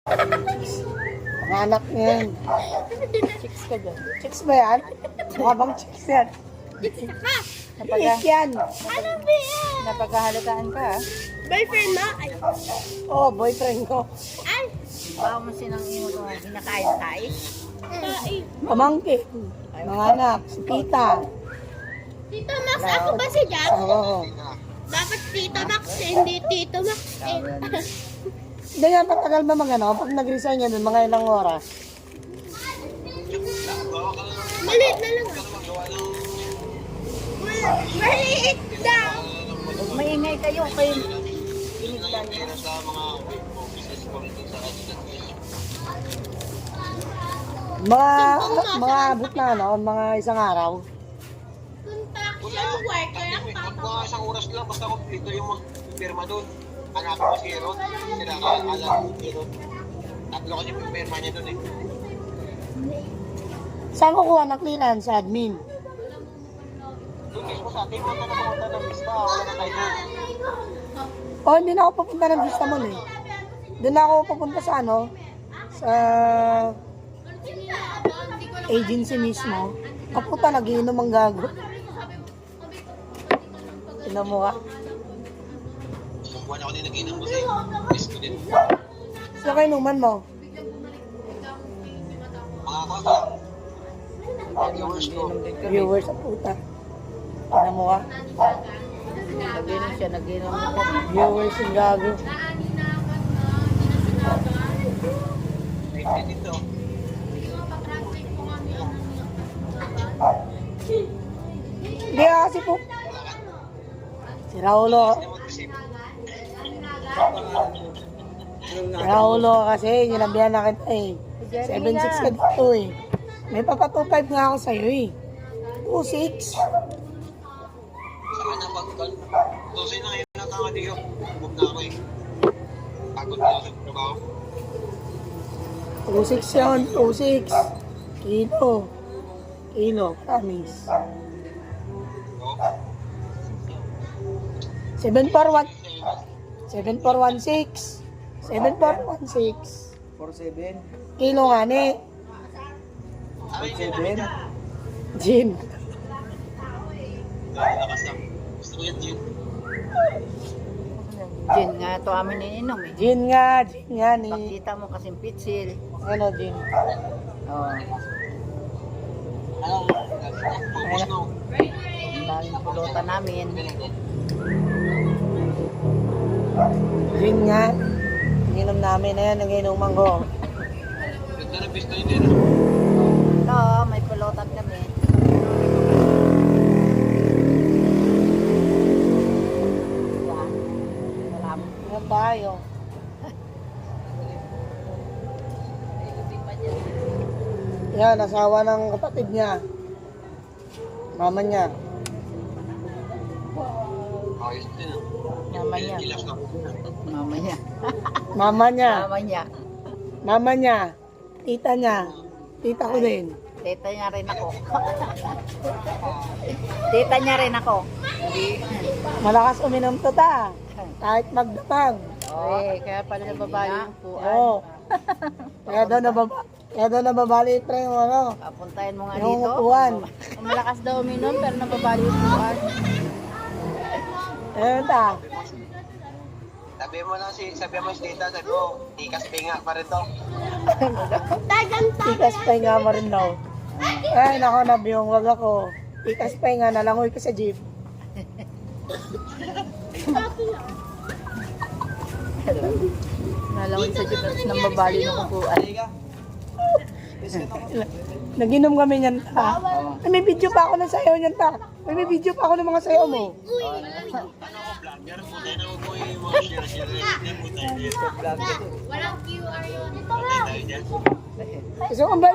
Ang anak niya yan. Chicks ka dyan. Chicks ba yan? Mukha bang chicks yan? Chicks yan. Ano ba yan? Napagkahalataan ka ha? Boyfriend mo? Ay. Oh, boyfriend ko. Ay. Baka mo sinang imo ito kinakain-kain. Ay. Pamangkin. Mga anak, si Tita. Tito Max, ako ba si Jack? Oo. Dapat Tito Max, hindi Tito Max. Hindi yan, patagal ba mag-ano? Pag nag-resign yan dun, mga ilang oras? Maliit na lang. Maliit daw. Huwag maingay kayo kayo. Inig tayo. Mga abot na ano, mga isang araw. Construction worker ang papa. Mga isang oras lang, basta kompleto yung pirma doon. Hanapin mo si Aaron, sila ka, alam mo si Aaron. Tatlo kasi yung pirma niya doon eh. Saan kukuha ng clearance sa admin? Doon mismo sa atin, wala na pumunta ng lista, wala na kayo doon. Oh, hindi na ako papunta ng Vista Mall eh. Doon na ako papunta sa ano, sa agency mismo. Kaputa, nagiinom ang gago. Tinan mo ka. Isang buwan ako din nag-inom kasi, miss ko din. Saan kayo inuman mo? Mga ako lang, mga viewers ko. Viewers sa puta. Tinan mo ka. Naginom siya, naginom ako. Viewers yung gago. Hindi dito. Hindi kasi po. Si Raulo. Raulo kasi, nilabihan na kita eh. 7'6" ka dito eh. May papa 2'5" nga ako sa'yo eh. 2'6". Saan na pag tusin na ngayon lang ako dito. Bumog na ako eh. Pagod na ako sa trabaho. 2'6" yun, 2'6". Kilo. Kilo, promise. Oo. 741. 7416. 7416. 47, Kilo nga ni. Sabi niya namin 47. dyan. Gin. Lakas lang. Gusto ko yan, Jim. Gin nga ito amin ininom eh. Gin nga ni. Pakita mo kasing pitsil. Ano, gin? Oh, Ano? Focus no. ang daming pulutan namin. Gin nga. Inom namin na yan, nag-inuman ko. Ganda na pisto yun din. Ito, may pulutan kami. Yan. Marami. Yan tayo. Yan, asawa ng kapatid niya. Mama niya. Ayos din ah. Mama niya. Relax lang. Mama niya. Mama niya. Mama niya. Mama niya. Tita niya. Tita ko din. Tita niya rin ako. Tita niya rin ako. Malakas uminom to ta. Kahit magdamag. Oy, kaya pala nababali yung puan. Oo. Kaya daw nababali pre yung ano. Papuntahin mo nga Yung dito. upuan. Kung malakas daw uminom, pero nababali yung puan. Ayun ta. Sabi mo si tita, sabi mo, tikas pinga pa rin to. Tikas pa nga mo rin daw. Ay, nako nabiyong wag ako. Tikas pa nga nalangoy ko sa jeep. Nalangoy sa jeep tapos nababali ng upuan. Naginom kami niyan ta. Ay, may video pa ako ng sayaw niyan ta. Ay, may video pa ako ng mga sayaw mo. Vlogger, puta na mo yung mga share-share. Puta na yun. Walang QR yun. Patay tayo dyan. Gusto ko ba